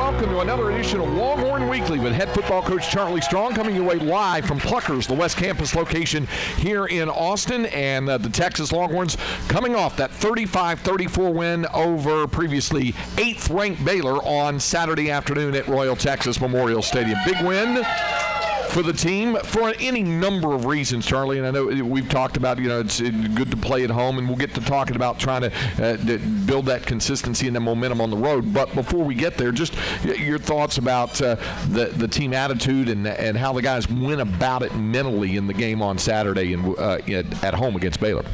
welcome to another edition of Longhorn Weekly with head football coach Charlie Strong, coming your way live from Plucker's, the West Campus location here in Austin. And the Texas Longhorns coming off that 35-34 win over previously 8th-ranked Baylor on Saturday afternoon at Royal Texas Memorial Stadium. Big win for the team for any number of reasons, Charlie. And I know we've talked about, it's good to play at home, and we'll get to talking about trying to build that consistency and the momentum on the road. But before we get there, just your thoughts about the team attitude and how the guys went about it mentally in the game on Saturday and at home against Baylor.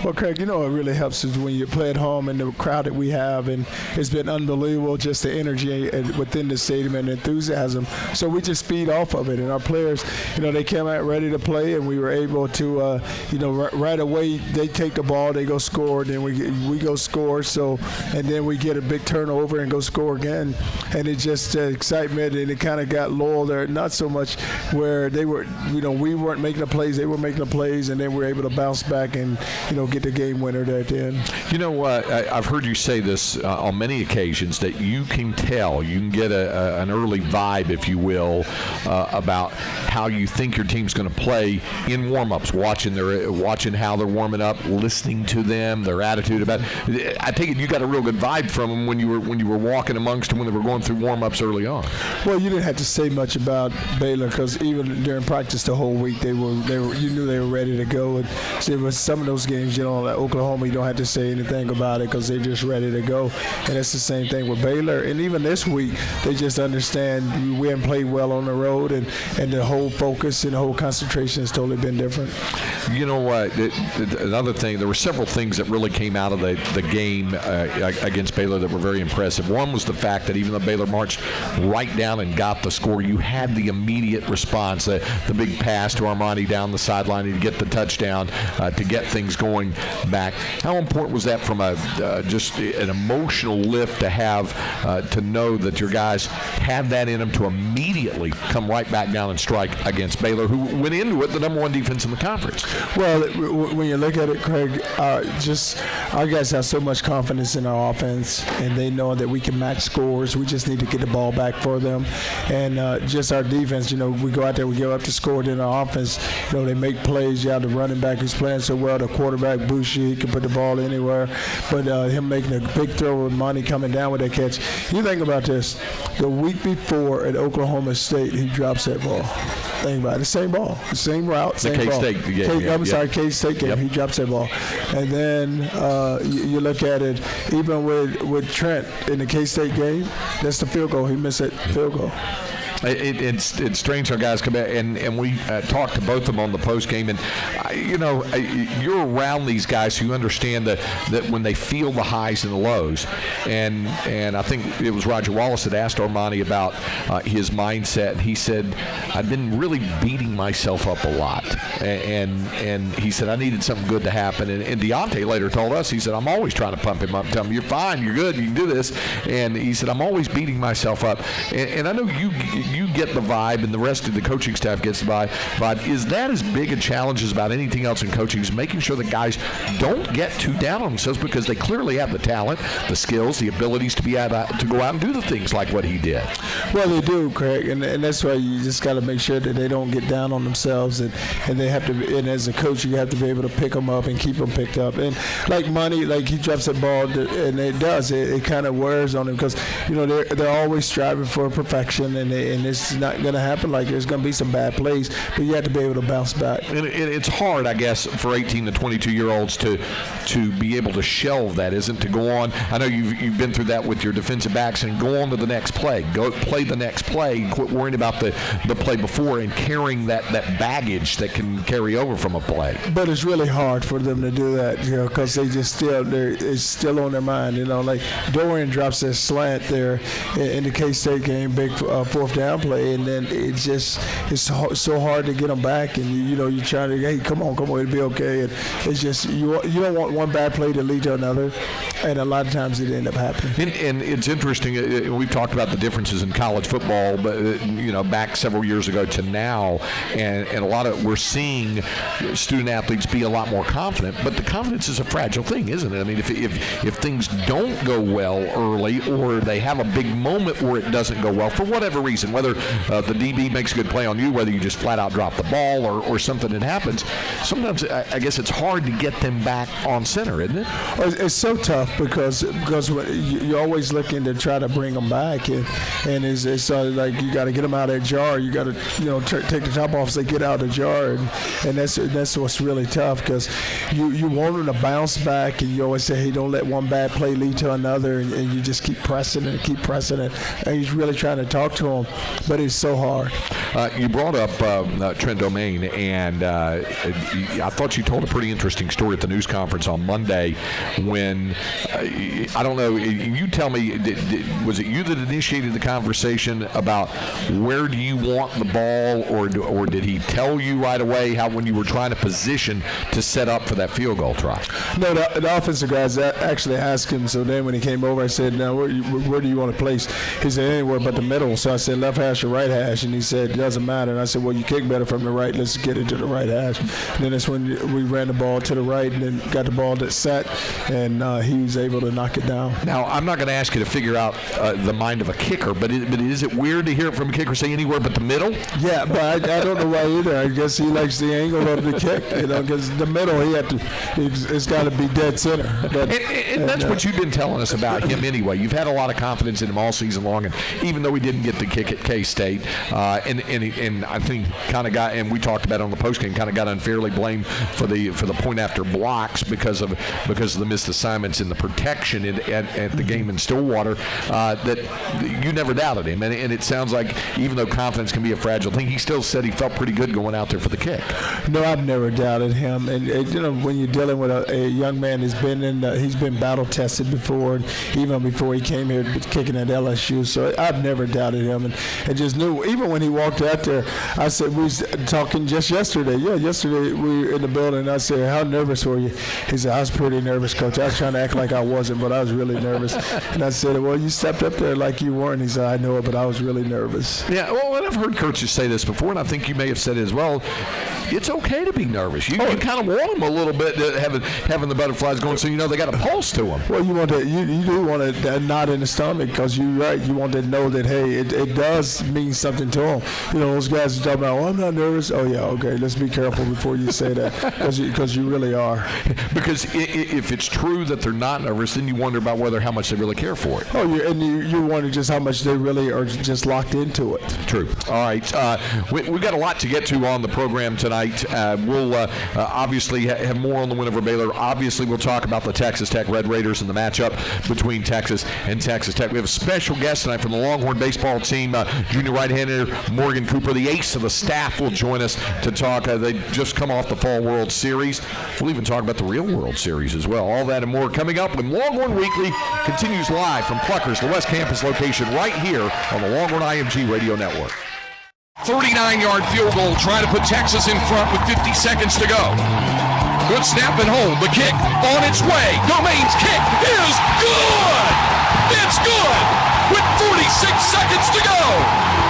Well, Craig, it really helps is when you play at home and the crowd that we have, and it's been unbelievable, just the energy within the stadium and the enthusiasm. So we just feed off of it, and our players, they came out ready to play, and we were able to, right away they take the ball, they go score, then we go score. So, and then we get a big turnover and go score again, and it just excitement, and it kind of got lull there. Not so much where they were, we weren't making the plays, they were making the plays, and then we were able to bounce back and get the game winner there at the end. I've heard you say this on many occasions that you can tell, you can get an early vibe, if you will, about how you think your team's going to play in warm-ups, watching how they're warming up, listening to them, their attitude about it. I take it you got a real good vibe from them when you were walking amongst them when they were going through warm-ups early on. Well, you didn't have to say much about Baylor because even during practice the whole week you knew they were ready to go. And so it was some of those games, like Oklahoma, you don't have to say anything about it because they're just ready to go. And it's the same thing with Baylor. And even this week, they just understand we haven't played well on the road, and the whole focus and the whole concentration has totally been different. Another thing, there were several things that really came out of the game against Baylor that were very impressive. One was the fact that even though Baylor marched right down and got the score, you had the immediate response, the big pass to Armani down the sideline to get the touchdown, to get things going back. How important was that from just an emotional lift to have, to know that your guys had that in them to immediately come right back down and strike against Baylor, who went into it the number one defense in the conference? Well, when you look at it, Craig, just our guys have so much confidence in our offense, and they know that we can match scores. We just need to get the ball back for them. And just our defense, we go out there, we go up to score. Then our offense, they make plays. You have the running back who's playing so well, the quarterback, Bushi, he can put the ball anywhere. But him making a big throw with Monty coming down with that catch. You think about this. The week before at Oklahoma State, he drops that ball. Think about it. The same ball, the same route, same ball. K-State game. Yep. He drops that ball. And then you look at it, even with Trent in the K-State game, that's the field goal. He missed that field goal. It's strange how guys come back, and we talked to both of them on the post game, and you're around these guys who understand that when they feel the highs and the lows, and I think it was Roger Wallace that asked Armani about his mindset, and he said, I've been really beating myself up a lot, and he said I needed something good to happen, and Deontay later told us, he said, I'm always trying to pump him up, tell him you're fine, you're good, you can do this, and he said I'm always beating myself up, and I know you get the vibe, and the rest of the coaching staff gets the vibe. Is that as big a challenge as about anything else in coaching, is making sure that guys don't get too down on themselves because they clearly have the talent, the skills, the abilities to be able to go out and do the things like what he did? Well, they do, Craig, and that's why you just got to make sure that they don't get down on themselves, and they have to, and as a coach, you have to be able to pick them up and keep them picked up. And like Monty, like he drops that ball, and it kind of wears on him because they're always striving for perfection, and it's not going to happen. Like there's going to be some bad plays, but you have to be able to bounce back. And it's hard, I guess, for 18 to 22-year-olds to be able to shelve that, isn't to go on. I know you've been through that with your defensive backs, and go on to the next play. Go play the next play. Quit worrying about the play before and carrying that baggage that can carry over from a play. But it's really hard for them to do that, because they just it's still on their mind. Like Dorian drops that slant there in the K-State game, big fourth down play, and then it's so hard to get them back, and you're trying to, hey, come on, it'll be okay. And it's just you don't want one bad play to lead to another, And a lot of times it ended up happening. And it's interesting. We've talked about the differences in college football, but back several years ago to now, and a lot of we're seeing student athletes be a lot more confident. But the confidence is a fragile thing, isn't it? I mean, if things don't go well early, or they have a big moment where it doesn't go well for whatever reason, whether the DB makes a good play on you, whether you just flat out drop the ball, or something that happens, sometimes I guess it's hard to get them back on center, isn't it? It's so tough because you're always looking to try to bring them back, and it's like you got to get them out of that jar. You got to take the top off so they get out of the jar, and that's what's really tough, because you want them to bounce back, and you always say, hey, don't let one bad play lead to another, and you just keep pressing it, and he's really trying to talk to them, but it's so hard. You brought up Trent Domain, and I thought you told a pretty interesting story at the news conference on Monday when, I don't know, you tell me, was it you that initiated the conversation about where do you want the ball, or did he tell you right away how, when you were trying to position to set up for that field goal try? No, the offensive guys actually asked him, so then when he came over, I said, now where do you want to place? He said, anywhere but the middle. So I said, left hash or right hash, and he said, it doesn't matter. And I said, well, you kick better from the right, let's get it to the right hash. And then that's when we ran the ball to the right, and then got the ball that set, and he was able to knock it down. Now, I'm not going to ask you to figure out the mind of a kicker, but is it weird to hear it from a kicker say anywhere but the middle? Yeah, but I don't know why either. I guess he likes the angle of the kick, because the middle, it's got to be dead center. But, and that's what you've been telling us about him anyway. You've had a lot of confidence in him all season long, and even though he didn't get the kick at K-State, and I think kind of got, and we talked about it on the postgame, kind of got unfairly blamed for the point after blocks because of the missed assignments in the protection at the game in Stillwater, that you never doubted him, and it sounds like even though confidence can be a fragile thing, he still said he felt pretty good going out there for the kick. No, I've never doubted him, and when you're dealing with a young man who's he's been battle tested before, and even before he came here kicking at LSU, so I've never doubted him, and just knew, even when he walked out there, I said, we was talking just yesterday. Yeah, yesterday we were in the building, and I said, how nervous were you? He said, I was pretty nervous, Coach. I was trying to act like I wasn't, but I was really nervous. And I said, well, you stepped up there like you weren't. He said, I know it, but I was really nervous. Yeah, well, and I've heard coaches say this before, and I think you may have said it as well. It's okay to be nervous. You kind of want them a little bit, having the butterflies going, so they got a pulse to them. Well, you do want a knot in the stomach, because you're right. You want to know that, hey, it does mean something to them. Those guys are talking about, I'm not nervous. Oh, yeah, okay, let's be careful before you say that, because you really are. Because if it's true that they're not nervous, then you wonder about how much they really care for it. Oh, you wonder just how much they really are just locked into it. True. All right. We've got a lot to get to on the program tonight. We'll obviously have more on the win over Baylor. Obviously, we'll talk about the Texas Tech Red Raiders and the matchup between Texas and Texas Tech. We have a special guest tonight from the Longhorn baseball team, junior right-hander Morgan Cooper, the ace of the staff, will join us to talk. They just come off the Fall World Series. We'll even talk about the real World Series as well. All that and more coming up when Longhorn Weekly continues live from Plucker's, the West Campus location, right here on the Longhorn IMG Radio Network. 39-yard field goal, trying to put Texas in front with 50 seconds to go. Good snap and hold. The kick on its way. Domain's kick is good. It's good with 46 seconds to go.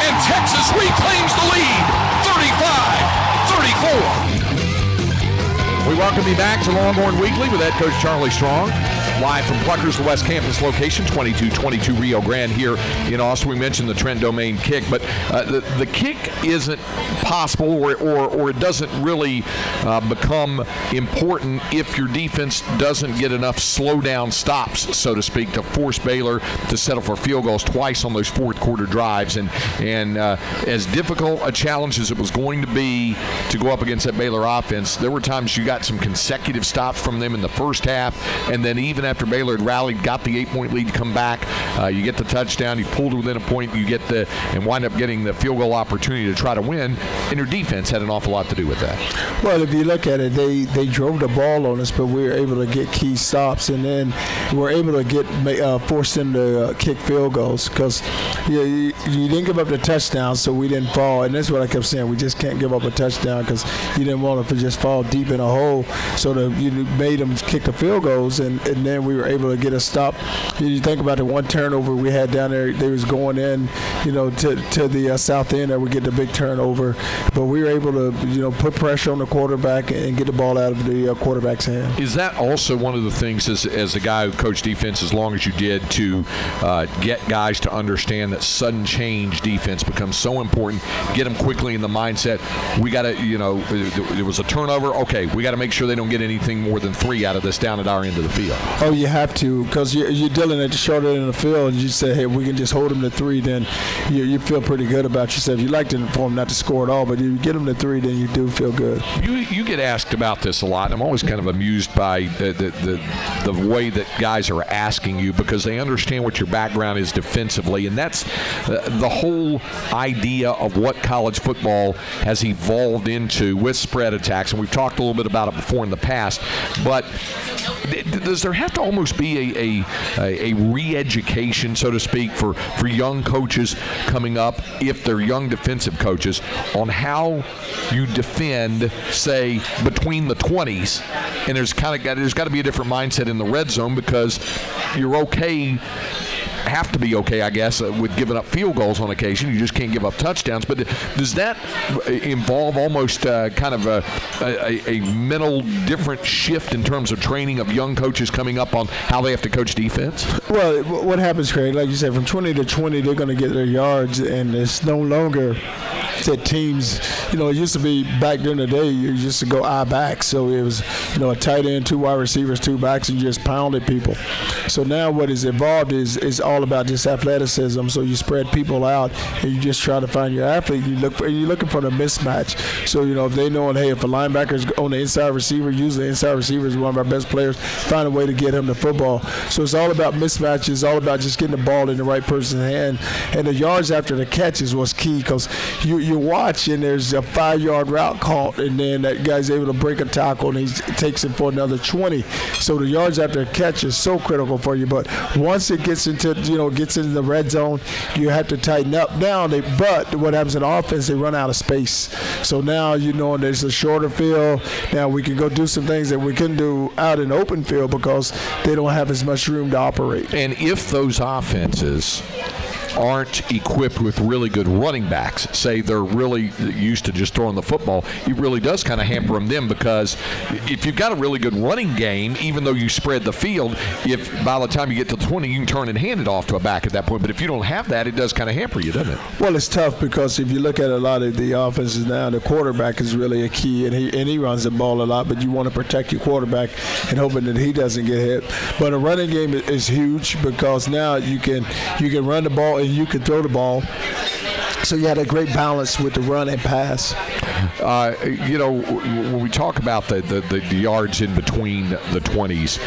And Texas reclaims the lead, 35-34. We welcome you back to Longhorn Weekly with head coach Charlie Strong. Live from Plucker's, the West Campus location, 2222 Rio Grande here in Austin. We mentioned the Trent Domain kick, but the kick isn't possible or it doesn't really become important if your defense doesn't get enough slow down stops, so to speak, to force Baylor to settle for field goals twice on those fourth quarter drives. And as difficult a challenge as it was going to be to go up against that Baylor offense, there were times you got some consecutive stops from them in the first half, and then even after Baylor had rallied, got the 8-point lead to come back, you get the touchdown, you pulled within a point, and wind up getting the field goal opportunity to try to win, and your defense had an awful lot to do with that. Well, if you look at it, they drove the ball on us, but we were able to get key stops, and then we were able to get force them to kick field goals, because you didn't give up the touchdown, so we didn't fall, and that's what I kept saying. We just can't give up a touchdown because you didn't want them to just fall deep in a hole, so you made them kick the field goals, and then in, we were able to get a stop. You think about the one turnover we had down there, they was going in, to the south end that we get the big turnover. But we were able to, put pressure on the quarterback and get the ball out of the quarterback's hand. Is that also one of the things as a guy who coached defense as long as you did to get guys to understand that sudden change defense becomes so important, get them quickly in the mindset, we got to, there was a turnover, okay, we got to make sure they don't get anything more than 3 out of this down at our end of the field. Oh, you have to, because you're dealing at the short end of the field, and you say, hey, we can just hold them to 3, then you feel pretty good about yourself. You like for them not to score at all, but if you get them to 3, then you do feel good. You get asked about this a lot. I'm always kind of amused by the way that guys are asking you, because they understand what your background is defensively, and that's the whole idea of what college football has evolved into with spread attacks, and we've talked a little bit about it before in the past, but does there have to almost be a re-education, so to speak, for young coaches coming up, if they're young defensive coaches, on how you defend, say, between the 20s, and there's got to be a different mindset in the red zone, because you're have to be okay, I guess, with giving up field goals on occasion. You just can't give up touchdowns. But does that involve almost kind of a mental different shift in terms of training of young coaches coming up on how they have to coach defense? Well, what happens, Craig, like you said, from 20 to 20, they're going to get their yards, and it's no longer that teams, it used to be back during the day, you used to go eye back. So it was, a tight end, 2 wide receivers, 2 backs, and you just pounded people. So now what is evolved is all about just athleticism. So you spread people out, and you just try to find your athlete. You're looking for the mismatch. So, if they know, hey, if a linebacker's on the inside receiver, usually the inside receiver is one of our best players, find a way to get him the football. So it's all about mismatches. It's all about just getting the ball in the right person's hand. And the yards after the catch is what's key, because you watch, and there's a 5-yard route caught, and then that guy's able to break a tackle, and he takes it for another 20. So the yards after the catch is so critical for you. But once it gets into the red zone, you have to tighten up. Now, but what happens in offense, they run out of space. So now, there's a shorter field. Now we can go do some things that we couldn't do out in open field, because they don't have as much room to operate. And if those offenses aren't equipped with really good running backs, say they're really used to just throwing the football, it really does kind of hamper them, because if you've got a really good running game, even though you spread the field, if by the time you get to 20, you can turn and hand it off to a back at that point. But if you don't have that, it does kind of hamper you, doesn't it? Well, it's tough, because if you look at a lot of the offenses now, the quarterback is really a key, and he runs the ball a lot, but you want to protect your quarterback and hoping that he doesn't get hit. But a running game is huge, because now you can run the ball and you can throw the ball. So you had a great balance with the run and pass. When we talk about the yards in between the 20s,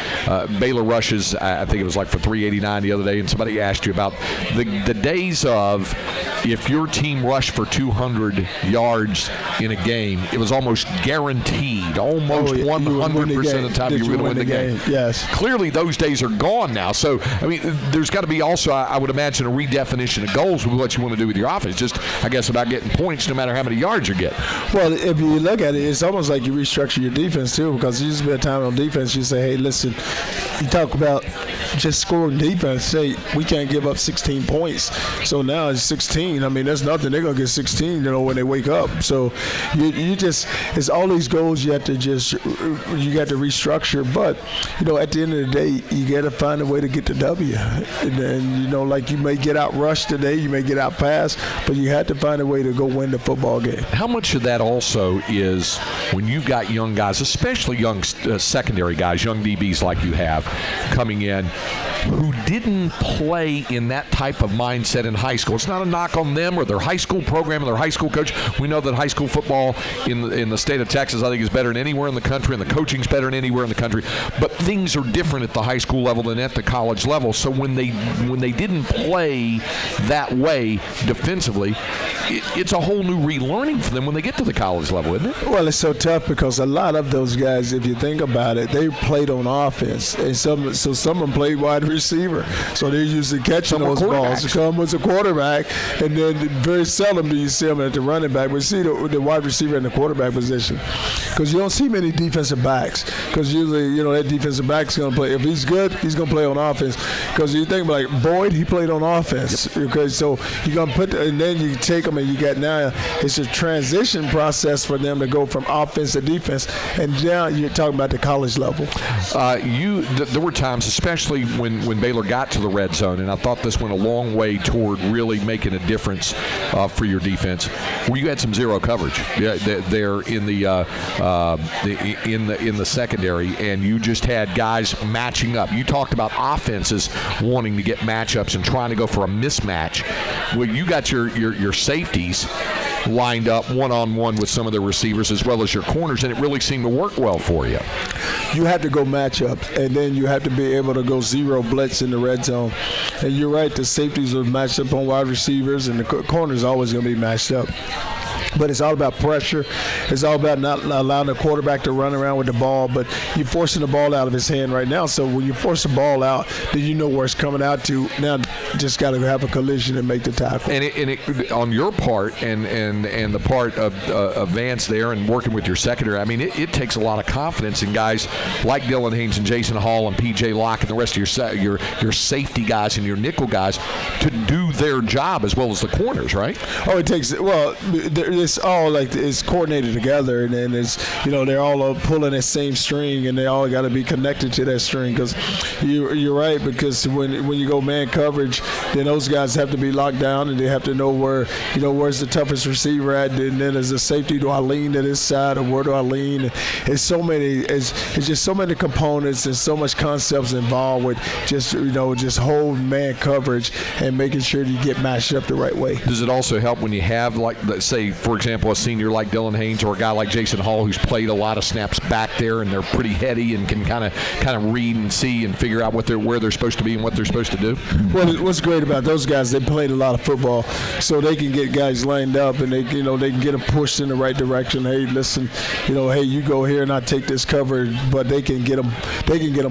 Baylor rushes, I think it was like for 389 the other day, and somebody asked you about the days of, if your team rushed for 200 yards in a game, it was almost guaranteed, almost 100% of the time you were going to win the game. Yes. Clearly those days are gone now. So, there's got to be also, I would imagine, a redefinition of goals with what you want to do with your offense. Just, I guess, about getting points no matter how many yards you get. Well, if you look at it, it's almost like you restructure your defense too, because there used to be a time on defense you say, hey, listen, you talk about just scoring defense, say we can't give up 16 points. So now it's 16. That's nothing. They're going to get 16, when they wake up. So you just, it's all these goals you got to restructure. But, at the end of the day, you got to find a way to get the W. And then, like you may get out rushed today, you may get out passed, but you have to find a way to go win the football game. How much of that also is when you've got young guys, especially young secondary guys, young DBs like you have coming in, who didn't play in that type of mindset in high school? It's not a knock on them or their high school program or their high school coach. We know that high school football in the state of Texas, I think, is better than anywhere in the country, and the coaching's better than anywhere in the country. But things are different at the high school level than at the college level. So when they didn't play that way defensively, it's a whole new relearning for them when they get to the college level, isn't it? Well, it's so tough, because a lot of those guys, if you think about it, they played on offense, and some of them played wide receiver. So they're usually catching those balls. Come as a quarterback, and then very seldom do you see them at the running back. We see the wide receiver in the quarterback position because you don't see many defensive backs because usually, that defensive back's going to play. If he's good, he's going to play on offense because you think about like Boyd, he played on offense. Yep. Okay, so you're going to put and then you take them and you got now it's a transition process for them to go from offense to defense, and now you're talking about the college level. There were times, especially when Baylor got to the red zone, and I thought this went a long way toward really making a difference for your defense, where you had some zero coverage there in the secondary, and you just had guys matching up. You talked about offenses wanting to get matchups and trying to go for a mismatch. Well, you got your safeties lined up one-on-one with some of the receivers as well as your corners, and it really seemed to work well for you. You have to go matchup, and then you have to be able to go zero blitz in the red zone. And you're right, the safeties are matched up on wide receivers, and the corners always going to be matched up. But it's all about pressure. It's all about not allowing the quarterback to run around with the ball, but you're forcing the ball out of his hand right now. So when you force the ball out, then you know where it's coming out to. Now just got to have a collision and make the tackle. And it, on your part and the part of Vance there and working with your secondary, I mean, it takes a lot of confidence in guys like Dylan Haynes and Jason Hall and P.J. Locke and the rest of your safety guys and your nickel guys to do their job as well as the corners, right? Oh, it takes – well, it's all like it's coordinated together, and then it's they're all pulling that same string, and they all got to be connected to that string. Because you're right, because when you go man coverage, then those guys have to be locked down, and they have to know where's the toughest receiver at, and then as a safety, do I lean to this side or where do I lean? It's so many, it's just so many components and so much concepts involved with just hold man coverage and making sure you get matched up the right way. Does it also help when you have, like, say, for example, a senior like Dylan Haynes or a guy like Jason Hall who's played a lot of snaps back there and they're pretty heady and can kind of read and see and figure out where they're supposed to be and what they're supposed to do? Well, what's great about those guys, they played a lot of football, so they can get guys lined up and they can get them pushed in the right direction. Hey, listen, hey, you go here and I take this cover, but they can get them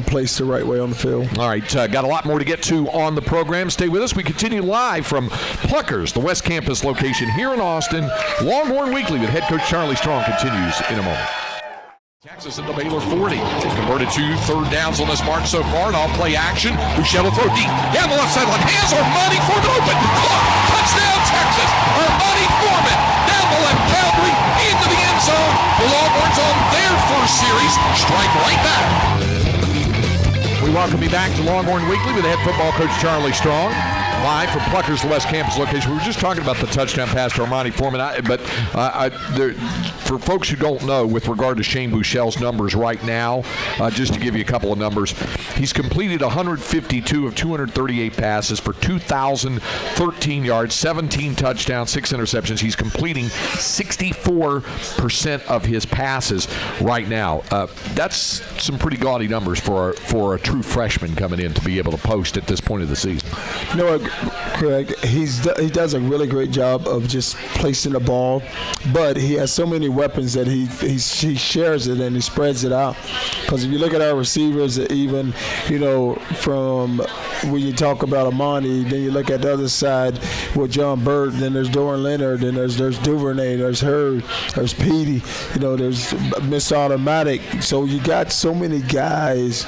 placed the right way on the field. All right, got a lot more to get to on the program. Stay with us. We continue live from Plucker's, the West Campus location here in Austin. Longhorn Weekly with head coach Charlie Strong continues in a moment. Texas into Baylor 40. They've converted 2 third downs on this march so far, and all play action. Bouchel will throw deep. Down the left sideline. Hands Armani Foreman open. Touchdown, Texas. Armani Foreman down the left boundary into the end zone. The Longhorns on their first series strike right back. We welcome you back to Longhorn Weekly with head football coach Charlie Strong. Live from Plucker's, the West Campus location. We were just talking about the touchdown pass to Armani Foreman, for folks who don't know, with regard to Shane Bouchel's numbers right now, just to give you a couple of numbers, he's completed 152 of 238 passes for 2,013 yards, 17 touchdowns, 6 interceptions. He's completing 64% of his passes right now. That's some pretty gaudy numbers for a true freshman coming in to be able to post at this point of the season. Craig, he does a really great job of just placing the ball, but he has so many weapons that he shares it and he spreads it out. Because if you look at our receivers, even from when you talk about Amani, then you look at the other side with John Burt, then there's Doran Leonard, then there's Duvernay, there's Hurd, there's Petey, there's Miss Automatic. So you got so many guys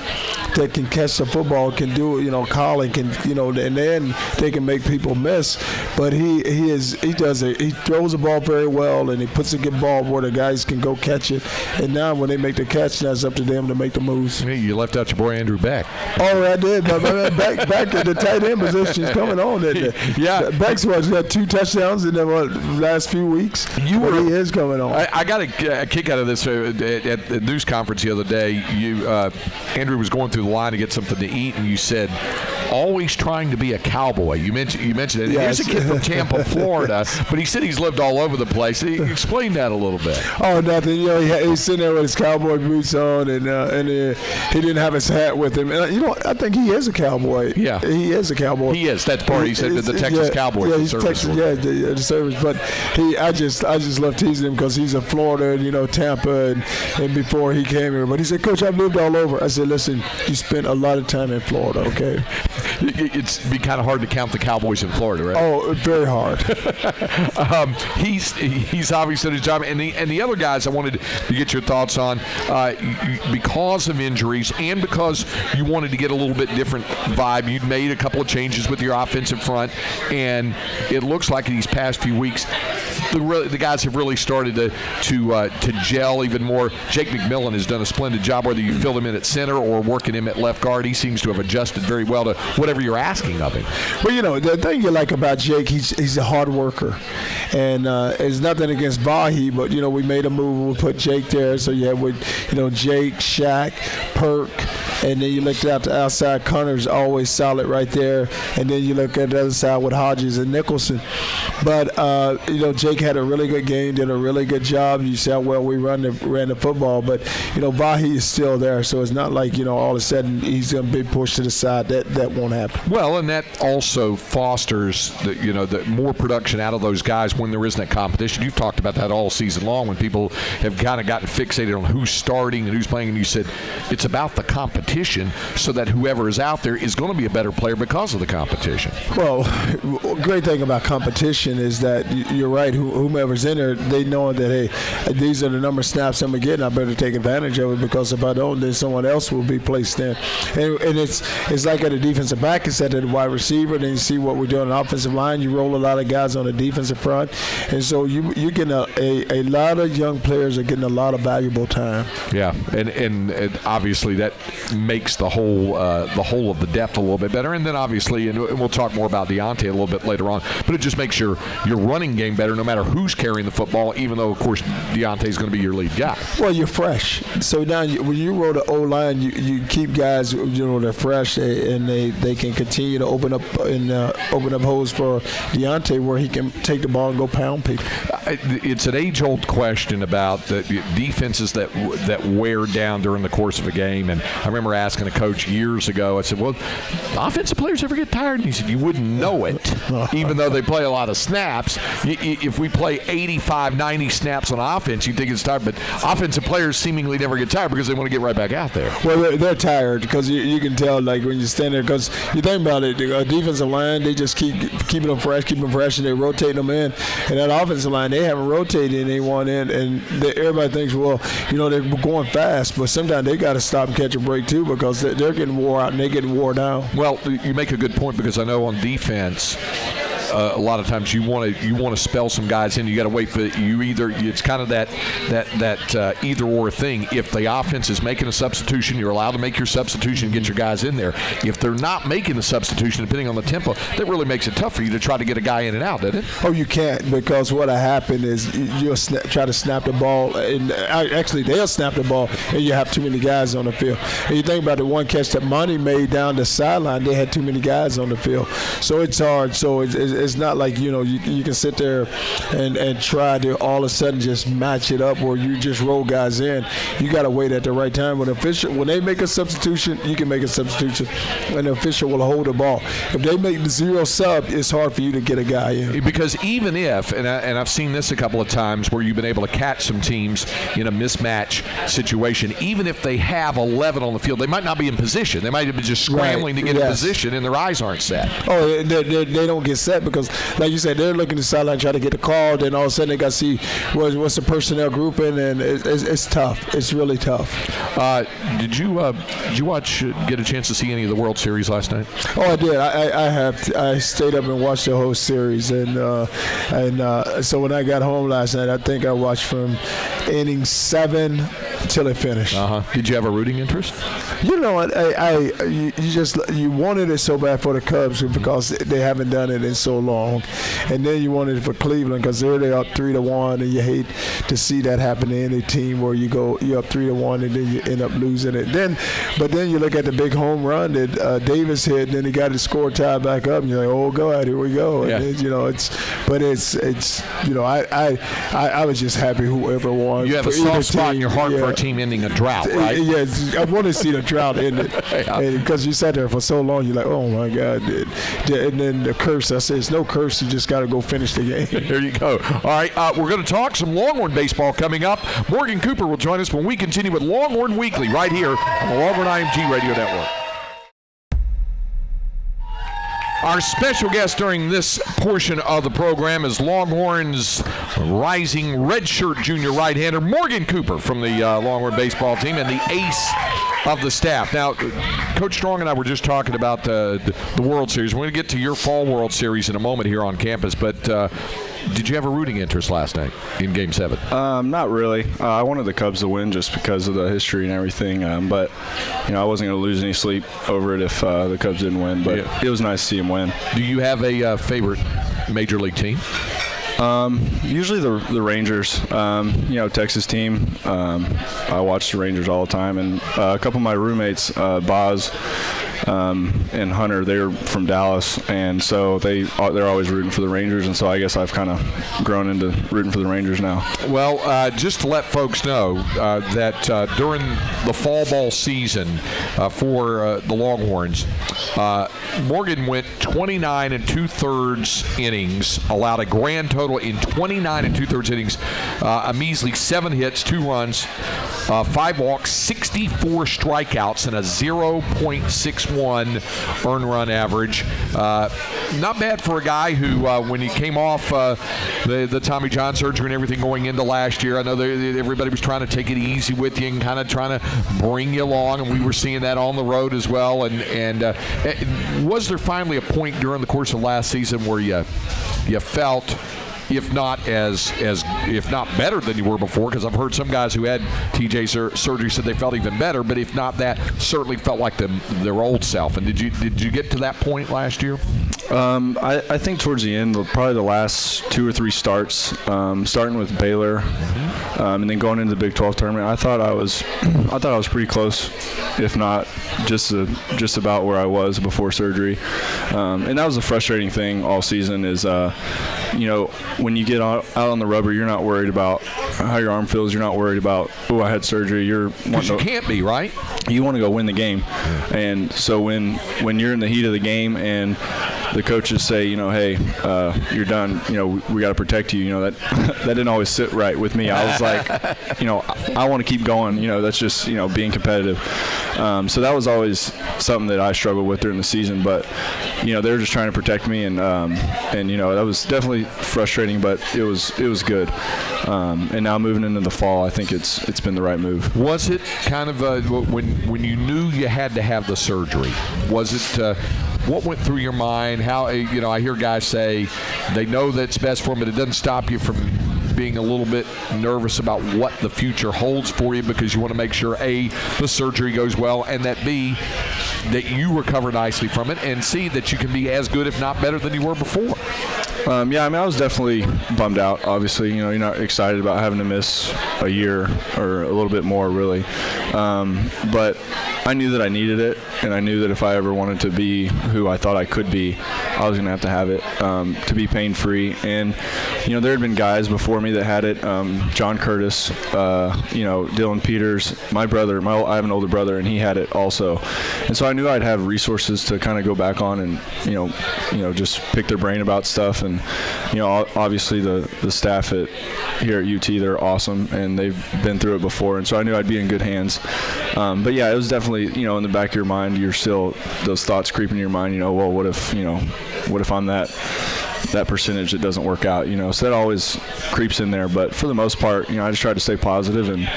that can catch the football, can do it, Colin can, and then they can make people miss. But he throws the ball very well, and he puts a good ball where the guys can go catch it. And now when they make the catch, now it's up to them to make the moves. Hey, you left out your boy Andrew Beck. Oh, I did. But back at the tight end position is coming on. Yeah. Beck's got 2 touchdowns in the last few weeks. He is coming on. I got a kick out of this at the news conference the other day. Andrew was going through the line to get something to eat, and you said, always trying to be a cowboy. You mentioned it. Yes. Here's a kid from Tampa, Florida, but he said he's lived all over the place. Explain that a little bit. Oh, nothing. He's sitting there with his cowboy boots on, and he didn't have his hat with him. And I think he is a cowboy. Yeah, he is a cowboy. He is. That's part. He said the Texas Cowboys. Yeah, he's Texas. Yeah, the service. But I just love teasing him because he's in Florida and Tampa, and before he came here. But he said, Coach, I've lived all over. I said, listen, you spent a lot of time in Florida. Okay. It's be kind of hard to count the Cowboys in Florida, right? Oh, very hard. He's obviously done his job, and the other guys I wanted to get your thoughts on because of injuries and because you wanted to get a little bit different vibe. You'd made a couple of changes with your offensive front, and it looks like in these past few weeks the guys have really started to gel even more. Jake McMillan has done a splendid job, whether you fill him in at center or working him at left guard. He seems to have adjusted very well to whatever you're asking of him. Well, the thing you like about Jake, he's a hard worker. And it's nothing against Vahi, but, we made a move. We put Jake there. So you have with, Jake, Shaq, Perk, and then you look out the outside. Connor's always solid right there. And then you look at the other side with Hodges and Nicholson. But, Jake had a really good game, did a really good job. You see how well we ran the football. But, Vahi is still there. So it's not like, all of a sudden he's going to be pushed to the side. That won't happen. Well, and that also fosters the more production out of those guys when there isn't that competition. You've talked about that all season long when people have kind of gotten fixated on who's starting and who's playing, and you said it's about the competition so that whoever is out there is going to be a better player because of the competition. Well, great thing about competition is that you're right, whomever's in there, they know that, hey, these are the number of snaps I'm getting, I better take advantage of it because if I don't, then someone else will be placed in. And it's like at a defensive back, it's at the wide receiver, then you see what we're doing on the offensive line, you roll a lot of guys on the defensive front, and so you're getting a lot of young players are getting a lot of valuable time. Yeah, and obviously that makes the whole of the depth a little bit better, and then obviously, and we'll talk more about Deontay a little bit later on, but it just makes your running game better no matter who's carrying the football, even though, of course, Deontay's going to be your lead guy. Well, you're fresh. So now when you roll the O-line, you keep guys, they're fresh, and they can continue to open up holes for Deontay where he can take the ball and go pound people. It's an age-old question about the defenses that wear down during the course of a game, and I remember asking a coach years ago, I said, well, offensive players ever get tired? And he said, you wouldn't know it, even though they play a lot of snaps. If we play 85, 90 snaps on offense, you think it's tired, but offensive players seemingly never get tired because they want to get right back out there. Well, they're tired because you can tell, like, when you stand there, because you think about it, the defensive line, they just keep them fresh, and they rotate them in. And that offensive line, they haven't rotated anyone in, and everybody thinks, well, they're going fast, but sometimes they got to stop and catch a break too because they're getting wore out and they're getting wore down. Well, you make a good point because I know on defense, a lot of times you want to spell some guys in. You got to wait for it's kind of that either or thing. If the offense is making a substitution, you're allowed to make your substitution and get your guys in there. If they're not making the substitution, depending on the tempo, that really makes it tough for you to try to get a guy in and out, doesn't it? Oh, you can't, because what'll happen is you'll try to snap the ball, and actually they'll snap the ball, and you have too many guys on the field. And you think about the one catch that Monty made down the sideline, they had too many guys on the field, so it's hard. So it's not like you can sit there and try to all of a sudden just match it up where you just roll guys in. You got to wait at the right time. When they make a substitution, you can make a substitution, and the official will hold the ball. If they make the zero sub, it's hard for you to get a guy in. Because even if, and I've seen this a couple of times where you've been able to catch some teams in a mismatch situation, even if they have 11 on the field, they might not be in position. They might be just scrambling to get in position, and their eyes aren't set. Oh, they don't get set because, like you said, they're looking to the sideline, try to get the call, then all of a sudden they got to see what's the personnel grouping, and it's tough. It's really tough. Did you get a chance to see any of the World Series last night? Oh, I did. I stayed up and watched the whole series, and so when I got home last night, I think I watched from inning 7 until it finished. Did you have a rooting interest? You know what? You wanted it so bad for the Cubs because they haven't done it in so long, and then you wanted it for Cleveland because they're up 3-1, and you hate to see that happen to any team where you're up 3-1 and then you end up losing it. But then you look at the big home run that Davis hit, and then he got his score tied back up, and you're like, oh God, here we go. Yeah. And I was just happy whoever won. You have a soft spot in your heart for a team ending a drought, right? Yes, I want to see the drought end it. Because you sat there for so long, you're like, oh my God. And then the curse, I said, it's no curse, you just got to go finish the game. There you go. All right, we're going to talk some Longhorn baseball coming up. Morgan Cooper will join us when we continue with Longhorn Weekly right here on the Longhorn IMG Radio Network. Our special guest during this portion of the program is Longhorns rising redshirt junior right-hander Morgan Cooper from the Longhorn baseball team and the ace of the staff. Now, Coach Strong and I were just talking about the World Series. We're going to get to your fall World Series in a moment here on campus, but did you have a rooting interest last night in Game 7? Not really. I wanted the Cubs to win just because of the history and everything, but I wasn't going to lose any sleep over it if the Cubs didn't win, but It was nice to see them win. Do you have a favorite Major League team? Usually the Rangers, Texas team. I watch the Rangers all the time, and a couple of my roommates, Boz and Hunter, they're from Dallas, and so they're always rooting for the Rangers, and so I guess I've kind of grown into rooting for the Rangers now. Well, just to let folks know that during the fall ball season for the Longhorns, Morgan went 29 2/3 innings, allowed a grand total in 29 2/3 innings, a measly 7 hits, 2 runs, 5 walks, 64 strikeouts, and a 0.61 earned run average. Not bad for a guy who, when he came off the Tommy John surgery and everything going into last year, I know everybody was trying to take it easy with you and kind of trying to bring you along, and we were seeing that on the road as well. And was there finally a point during the course of last season where you felt, if not better than you were before, because I've heard some guys who had TJ surgery said they felt even better, but if not that, certainly felt like their old self. And did you get to that point last year? I think towards the end, probably the last 2 or 3 starts, starting with Baylor, and then going into the Big 12 tournament, I thought I was pretty close, if not just about where I was before surgery. And that was a frustrating thing all season is, when you get out on the rubber, you're not worried about how your arm feels. You're not worried about, I had surgery. Because you can't be, right? You want to go win the game. And so when you're in the heat of the game and the coaches say, hey, you're done, we got to protect you, that didn't always sit right with me. I was like, I want to keep going. That's just, being competitive. So that was always something that I struggled with during the season. But, they were just trying to protect me. And that was definitely frustrating, but it was good. And now moving into the fall, I think it's been the right move. Was it kind of when you knew you had to have the surgery, was it what went through your mind? How, I hear guys say they know that's best for them, but it doesn't stop you from being a little bit nervous about what the future holds for you because you want to make sure, A, the surgery goes well, and that, B, that you recover nicely from it, and C, that you can be as good, if not better, than you were before. I was definitely bummed out, obviously. You're not excited about having to miss a year or a little bit more, really. But I knew that I needed it, and I knew that if I ever wanted to be who I thought I could be, I was going to have it to be pain-free. And, there had been guys before me that had it, John Curtis, Dylan Peters, my brother. I have an older brother, and he had it also. And so I knew I'd have resources to kind of go back on and, just pick their brain about stuff. And, obviously the staff here at UT, they're awesome, and they've been through it before. And so I knew I'd be in good hands. But, yeah, it was definitely, in the back of your mind, you're still those thoughts creeping in your mind, what if I'm that percentage that doesn't work out, so that always creeps in there. But for the most part, I just try to stay positive and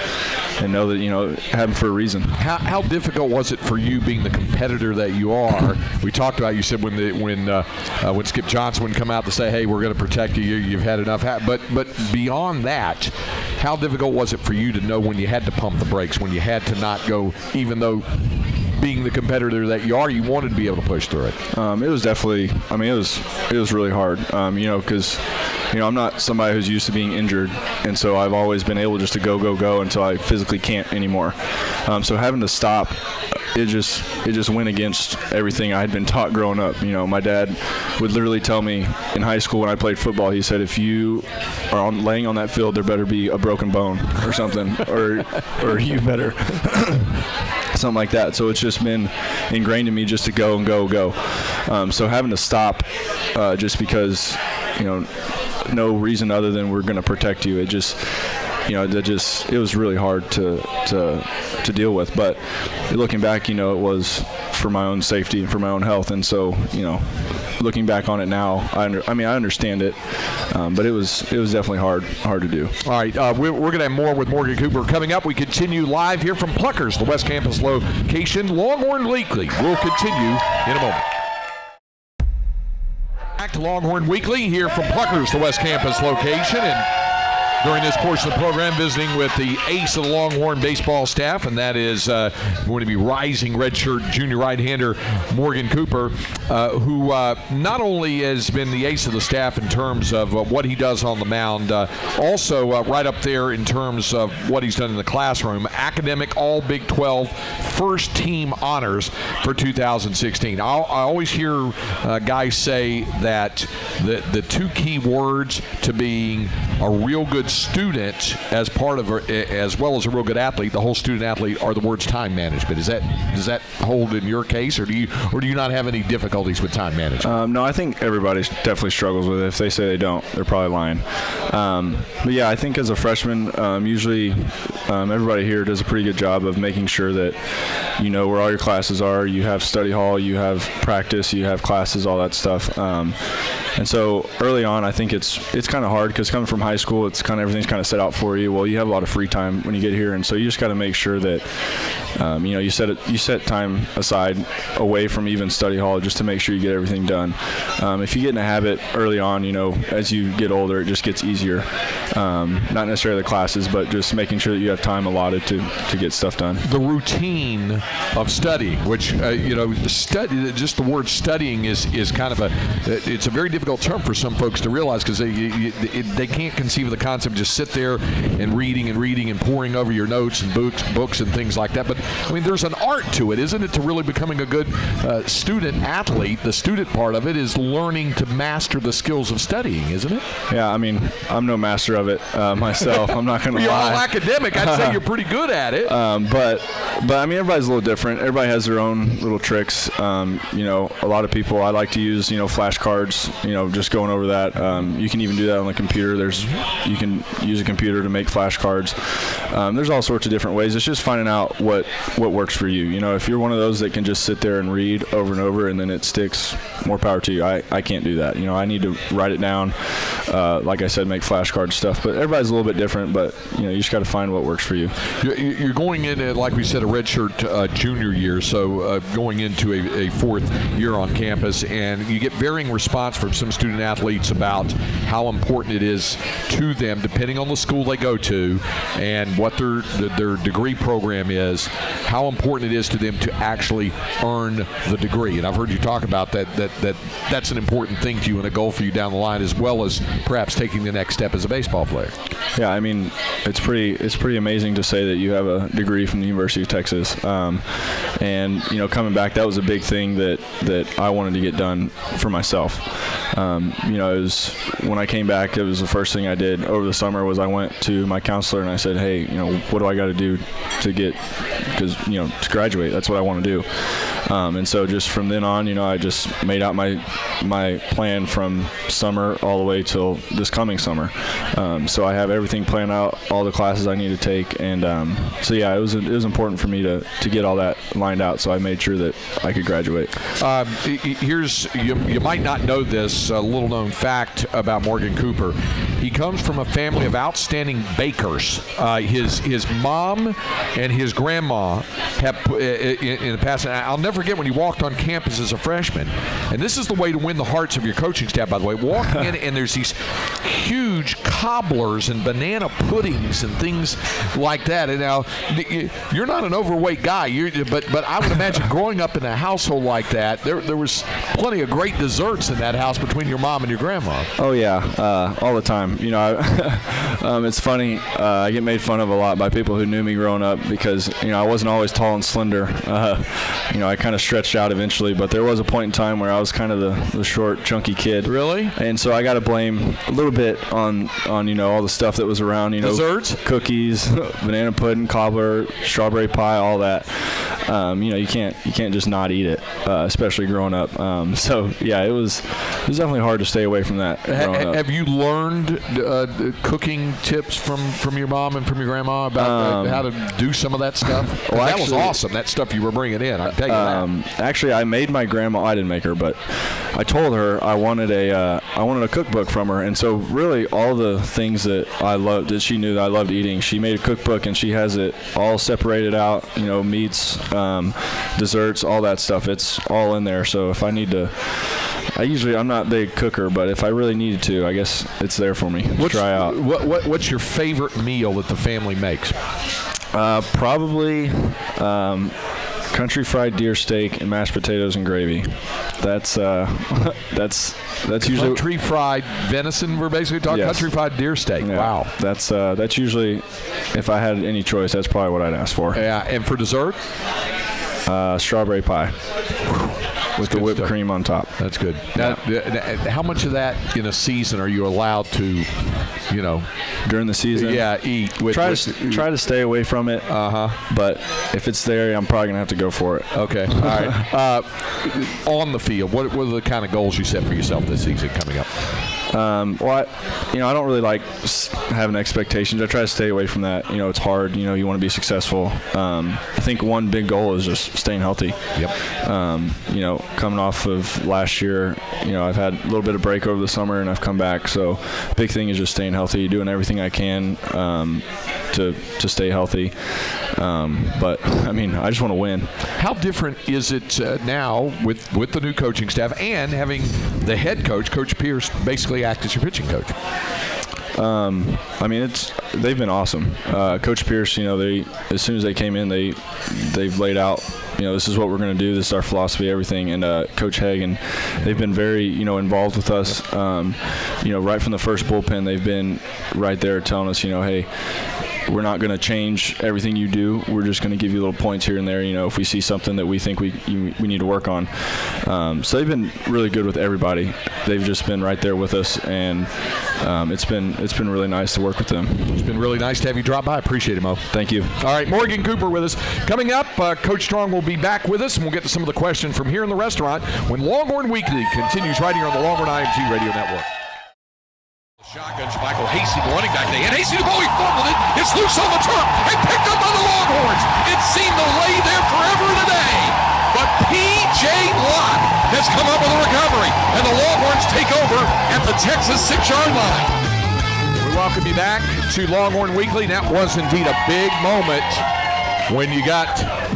know that, it happened for a reason. How difficult was it for you, being the competitor that you are? We talked about, you said when Skip Johnson would come out to say, hey, we're going to protect you, you've had enough. But beyond that, how difficult was it for you to know when you had to pump the brakes, when you had to not go, even though being the competitor that you are, you wanted to be able to push through it? It was definitely, it was really hard, because, I'm not somebody who's used to being injured, and so I've always been able just to go until I physically can't anymore. So having to stop, it just went against everything I had been taught growing up. My dad would literally tell me in high school when I played football, he said, if you are laying on that field, there better be a broken bone or something, or you better something like that. So it's just been ingrained in me just to go and go. So having to stop just because, no reason other than we're going to protect you. It just, it was really hard to deal with. But looking back, it was for my own safety and for my own health. And so, looking back on it now, I understand it, but it was definitely hard to do. All right, we're going to have more with Morgan Cooper coming up. We continue live here from Plucker's, the West Campus location. Longhorn Weekly will continue in a moment. Back to Longhorn Weekly here from Plucker's, the West Campus location, and during this portion of the program, visiting with the ace of the Longhorn baseball staff, and that is going to be rising redshirt junior right-hander Morgan Cooper, who not only has been the ace of the staff in terms of what he does on the mound, also right up there in terms of what he's done in the classroom. Academic All Big 12 first team honors for 2016. I always hear guys say that the two key words to being a real good student as part of as well as a real good athlete, the whole student athlete, are the words time management. Does that hold in your case, or do you not have any difficulties with time management? No, I think everybody definitely struggles with it. If they say they don't, they're probably lying. But yeah, I think as a freshman, usually everybody here does a pretty good job of making sure that you know where all your classes are. You have study hall, you have practice, you have classes, all that stuff. And so early on, I think it's kind of hard because coming from high school, everything's kind of set out for you. Well, you have a lot of free time when you get here, and so you just got to make sure that you set time aside away from even study hall just to make sure you get everything done. If you get in a habit early on, as you get older, it just gets easier. Not necessarily the classes, but just making sure that you have time allotted to get stuff done. The routine of studying, which just the word studying is kind of it's a very difficult term for some folks to realize because they can't conceive of the concept of just sit there and reading and poring over your notes and books and things like that. But there's an art to it, isn't it, to really becoming a good student athlete? The student part of it is learning to master the skills of studying, isn't it? Yeah, I'm no master of it myself. I'm not going to lie. You're all academic. I'd say you're pretty good at it. But everybody's a little different. Everybody has their own little tricks. A lot of people, I like to use flashcards. Just going over that. You can even do that on the computer. You can use a computer to make flashcards. There's all sorts of different ways. It's just finding out what works for you. If you're one of those that can just sit there and read over and over and then it sticks, more power to you. I can't do that. I need to write it down. Like I said, make flashcard stuff. But everybody's a little bit different. But you just got to find what works for you. You're going in, like we said, a redshirt junior year, so going into a fourth year on campus, and you get varying response from some student athletes about how important it is to them, depending on the school they go to and what their degree program is, how important it is to them to actually earn the degree. And I've heard you talk about that's an important thing to you and a goal for you down the line, as well as perhaps taking the next step as a baseball player. Yeah, it's pretty amazing to say that you have a degree from the University of Texas. And coming back, that was a big thing that I wanted to get done for myself. It was when I came back, it was the first thing I did over the summer was I went to my counselor and I said, hey, what do I got to do to to graduate? That's what I want to do. And so just from then on, I just made out my plan from summer all the way till this coming summer. So I have everything planned out, all the classes I need to take, and so yeah, it was important for me to get all that lined out. So I made sure that I could graduate. You might not know this little known fact about Morgan Cooper. He comes from a family of outstanding bakers. His mom and his grandma have in the past. And I'll never forget when he walked on campus as a freshman. And this is the way to win the hearts of your coaching staff, by the way. Walking in, and there's these huge cobblers and banana puddings and things like that. And now you're not an overweight guy, but I would imagine growing up in a household like that, there was plenty of great desserts in that house between your mom and your grandma. Oh yeah, all the time. You know, it's funny. I get made fun of a lot by people who knew me growing up because I wasn't always tall and slender. I kind of stretched out eventually, but there was a point in time where I was kind of the short, chunky kid. Really? And so I got to blame a little bit on all the stuff that was around. Desserts, cookies, banana pudding, cobbler, strawberry pie, all that. You can't just not eat it, especially growing up. So yeah, it was definitely hard to stay away from that. Have you learned cooking tips from your mom and from your grandma about how to do some of that stuff? Well, that was awesome. That stuff you were bringing in, I can tell you that. Actually, I made my grandma. I didn't make her, but I told her I wanted a cookbook from her, and so really all the things that I loved, that she knew that I loved eating, she made a cookbook, and she has it all separated out. Meats, desserts, all that stuff. It's all in there. So if I need to, I'm not a big cooker, but if I really needed to, I guess it's there for me to try out. What's your favorite meal that the family makes? Probably country fried deer steak and mashed potatoes and gravy. That's usually country fried venison. We're basically talking country fried deer steak. Yeah. Wow. That's usually, if I had any choice, that's probably what I'd ask for. Yeah, and for dessert, strawberry pie with the whipped cream on top. That's good. Now, how much of that in a season are you allowed to, during the season? Yeah, eat. Try to stay away from it. But if it's there, I'm probably gonna have to go for it. Okay. All right. On the field, what are the kind of goals you set for yourself this season coming up? I don't really like having expectations. I try to stay away from that. It's hard. You want to be successful. I think one big goal is just staying healthy. Yep. Coming off of last year, I've had a little bit of break over the summer, and I've come back. So, big thing is just staying healthy, doing everything I can to stay healthy. But I just want to win. How different is it now with the new coaching staff and having the head coach, Coach Pierce, basically act as your pitching coach? They've been awesome. Coach Pierce, they as soon as they came in, they've laid out, this is what we're going to do. This is our philosophy, everything. And Coach Hagan, they've been very, involved with us. Right from the first bullpen, they've been right there telling us, hey, we're not going to change everything you do. We're just going to give you little points here and there, if we see something that we think we need to work on. So they've been really good with everybody. They've just been right there with us, and it's been really nice to work with them. It's been really nice to have you drop by. Appreciate it, Mo. Thank you. All right, Morgan Cooper with us. Coming up, Coach Strong will be back with us, and we'll get to some of the questions from here in the restaurant when Longhorn Weekly continues right here on the Longhorn IMG Radio Network. Shotguns, Michael Hasty, the running back. And Hasty, the ball, he fumbled it. It's loose on the turf and picked up by the Longhorns. It seemed to lay there forever today. But P.J. Locke has come up with a recovery, and the Longhorns take over at the Texas 6-yard line. We welcome you back to Longhorn Weekly. That was indeed a big moment when you got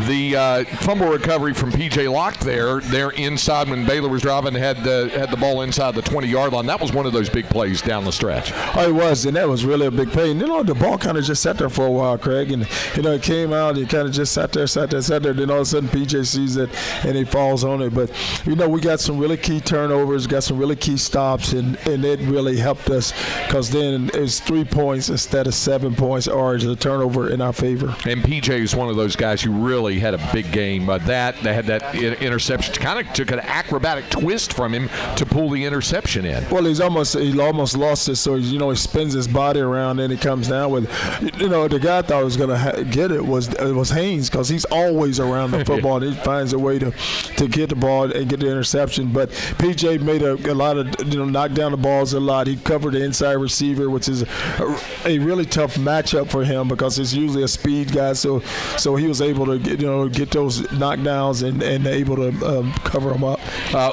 the fumble recovery from P.J. Locke there inside when Baylor was driving, had the ball inside the 20-yard line. That was one of those big plays down the stretch. Oh, it was, and that was really a big play. And, the ball kind of just sat there for a while, Craig. And, it came out, it kind of just sat there. Then all of a sudden P.J. sees it, and he falls on it. But, we got some really key turnovers, got some really key stops, and it really helped us because then it was 3 points instead of 7 points, or a turnover in our favor. And P.J. is one of those guys who really had a big game. They had that interception. Kind of took an acrobatic twist from him to pull the interception in. Well, he almost lost it. So he spins his body around and he comes down with. The guy I thought was going to get it was Haynes because he's always around the football. And he finds a way to get the ball and get the interception. But PJ made a lot of knock down the balls a lot. He covered the inside receiver, which is a really tough matchup for him because it's usually a speed guy. So So he was able to get those knockdowns and able to cover them up.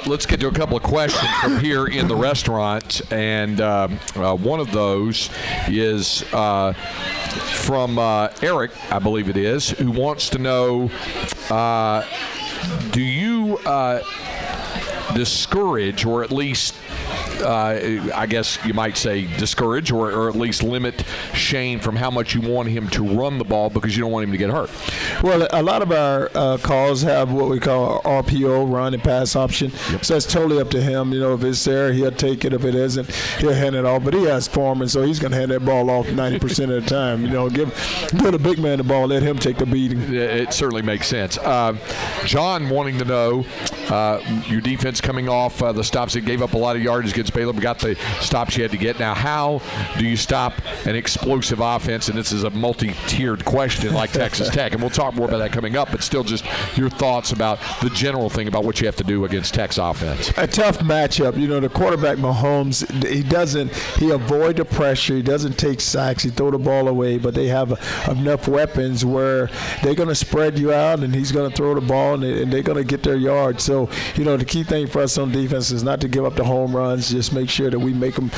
Let's get to a couple of questions from here in the restaurant, and one of those is from Eric, I believe it is, who wants to know, do you discourage, or at least I guess you might say discourage, or at least limit Shane from how much you want him to run the ball because you don't want him to get hurt? Well, a lot of our calls have what we call RPO, run and pass option. Yep. So it's totally up to him. If it's there, he'll take it. If it isn't, he'll hand it off. But he has Foreman, so he's going to hand that ball off 90% of the time. Give a big man the ball, let him take the beating. It certainly makes sense. John wanting to know, your defense coming off the stops, it gave up a lot of yards against Baylor, but got the stops you had to get. Now, how do you stop an explosive offense? And this is a multi-tiered question like Texas Tech, and we'll talk more about that coming up, but still just your thoughts about the general thing about what you have to do against Tech's offense. A tough matchup. The quarterback, Mahomes, he avoid the pressure. He doesn't take sacks. He throw the ball away, but they have enough weapons where they're going to spread you out, and he's going to throw the ball, and they're going to get their yards. So, the key thing for us on defense is not to give up the home runs, just make sure that we make them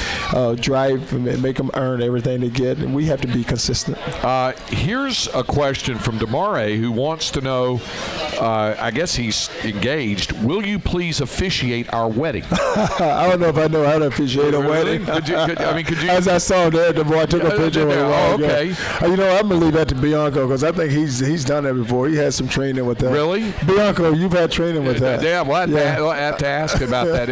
drive and make them earn everything they get, and we have to be consistent. Here's a question from Damare, who wants to know, I guess he's engaged, will you please officiate our wedding? I don't know if I know how to officiate a wedding. Could you, as I saw there, the boy took a picture of it. Okay. I'm going to leave that to Bianco because I think he's done that before. He had some training with that. Really? Bianco, you've had training with that. Yeah, well, I have to ask about that.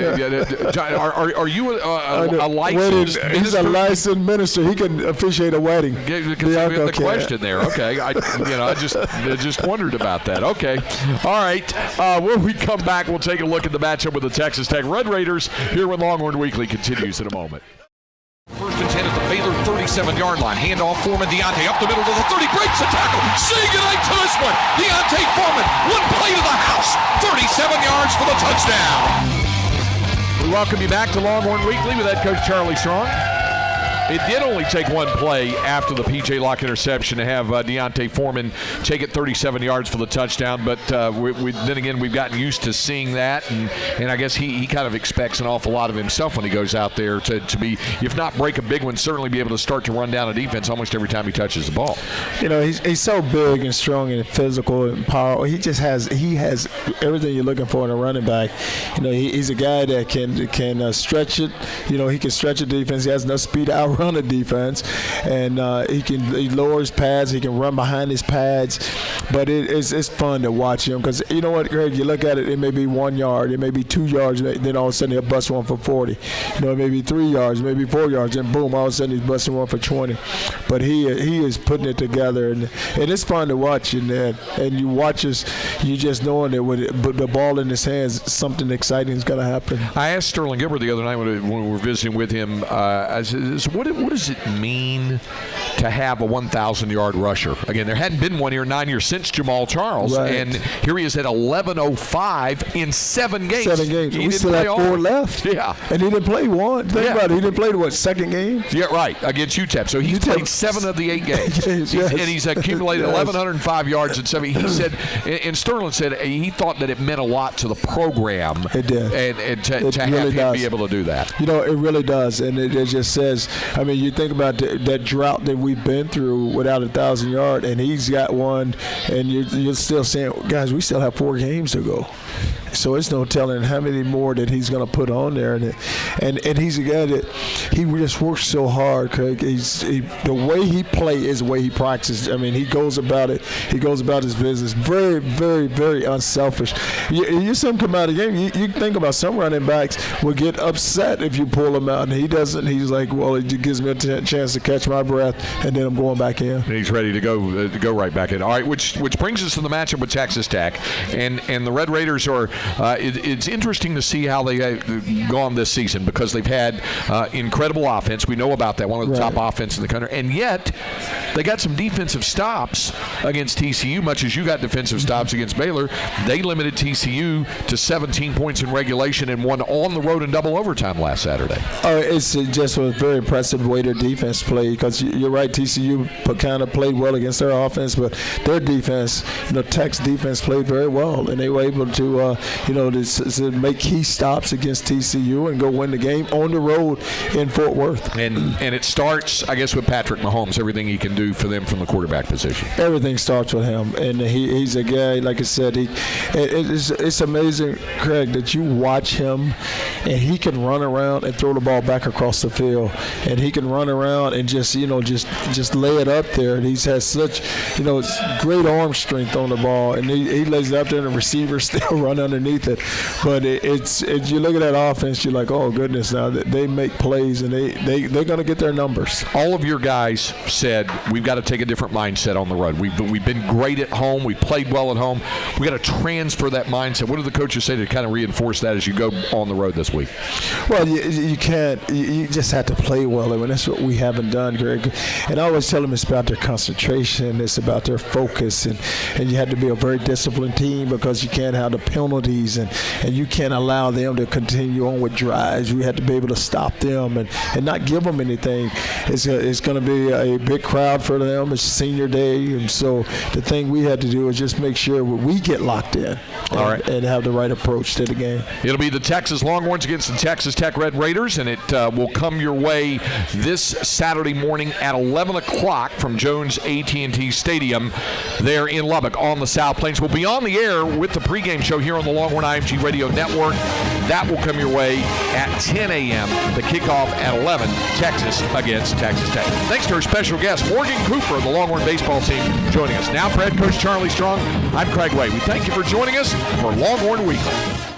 John, are you a licensed minister? He's a licensed minister. He can officiate a wedding. The question there. Okay. I just wondered about that. Okay. All right. When we come back, we'll take a look at the matchup with the Texas Tech Red Raiders here when Longhorn Weekly continues in a moment. First and 10 at the Baylor 37-yard line. Handoff Foreman, Deontay up the middle to the 30, breaks the tackle. Say goodnight to this one. Deontay Foreman, one play to the house. 37 yards for the touchdown. We welcome you back to Longhorn Weekly with head coach Charlie Strong. It did only take one play after the P.J. Locke interception to have Deontay Foreman take it 37 yards for the touchdown, but then again, we've gotten used to seeing that, and I guess he kind of expects an awful lot of himself when he goes out there to be, if not break a big one, certainly be able to start to run down a defense almost every time he touches the ball. He's so big and strong and physical and powerful. He has everything you're looking for in a running back. He's a guy that can stretch it. He can stretch a defense. He has enough speed to run a defense, and he lowers pads, he can run behind his pads, but it's fun to watch him because you know what, Greg, you look at it, it may be 1 yard, it may be 2 yards, then all of a sudden he'll bust one for 40. It may be 3 yards, maybe 4 yards, and boom, all of a sudden he's busting one for 20. But he is putting it together, and it's fun to watch, and you watch us, you just knowing that with the ball in his hands, something exciting is going to happen. I asked Sterling Gilbert the other night when we were visiting with him, I said, what does it mean to have a 1,000-yard rusher? Again, there hadn't been one here in 9 years since Jamal Charles, right. And here he is at 11:05 in 7 games. 7 games. We still have 4 left. Yeah. And he didn't play one. Think about it. He didn't play the, second game? Yeah, right, against UTEP. So he's played 7 of the 8 games. Yes. And he's accumulated 1,105 yards in 7. He said, and Sterling said he thought that it meant a lot to the program. It did. And to really have him does. be able to do that. It really does. And it just says, you think about that drought that we've been through without 1,000 yards, and he's got one, and you're still saying, guys, we still have 4 games to go. So it's no telling how many more that he's going to put on there, and he's a guy that he just works so hard, Craig. The way he plays is the way he practices. He goes about it. He goes about his business very, very, very unselfish. You see him come out of the game. You think about some running backs will get upset if you pull him out, and he doesn't. He's like, well, it gives me a chance to catch my breath, and then I'm going back in. And he's ready to go right back in. All right, which brings us to the matchup with Texas Tech, and the Red Raiders are it's interesting to see how they have gone this season because they've had incredible offense. We know about that, one of the top offense in the country, and yet they got some defensive stops against TCU, much as you got defensive stops against Baylor. They limited TCU to 17 points in regulation and won on the road in double overtime last Saturday. It's just a very impressive way their defense played because you're right, TCU kind of played well against their offense, but their defense, Tech's defense played very well, and they were able to, to make key stops against TCU and go win the game on the road in Fort Worth. And it starts, I guess, with Patrick Mahomes, everything he can do for them from the quarterback position. Everything starts with him, and he's a guy, like I said, it's amazing, Craig, that you watch him, and he can run around and throw the ball back across the field, and he can run around and just lay it up there, and he has such, great arm strength on the ball, and he lays it up there, and the receivers still run underneath it. But it's you look at that offense, you're like, oh goodness, now they make plays, and they're going to get their numbers. All of your guys said we've got to take a different mindset on the road. We've been great at home. We played well at home. We got to transfer that mindset. What do the coaches say to kind of reinforce that as you go on the road this week? Well, you can't. You just have to play well. I mean, that's what we haven't done, Greg. And I always tell them it's about their concentration. It's about their focus. And you have to be a very disciplined team because you can't have the penalties and you can't allow them to continue on with drives. You have to be able to stop them and not give them anything. It's going to be a big crowd for them. It's senior day. And so the thing we had to do is just make sure we get locked in and have the right approach to the game. It'll be the Texas Longhorns against the Texas Tech Red Raiders, and it will come your way this Saturday morning at 11 o'clock from Jones AT&T Stadium there in Lubbock on the South Plains. We'll be on the air with the pregame show here on the Longhorn IMG Radio Network. That will come your way at 10 a.m. The kickoff at 11, Texas against Texas Tech. Thanks to our special guest, Morgan Cooper of the Longhorn baseball team, joining us. Now for head coach Charlie Strong, I'm Craig Way. We thank you for joining us for Longhorn Weekly.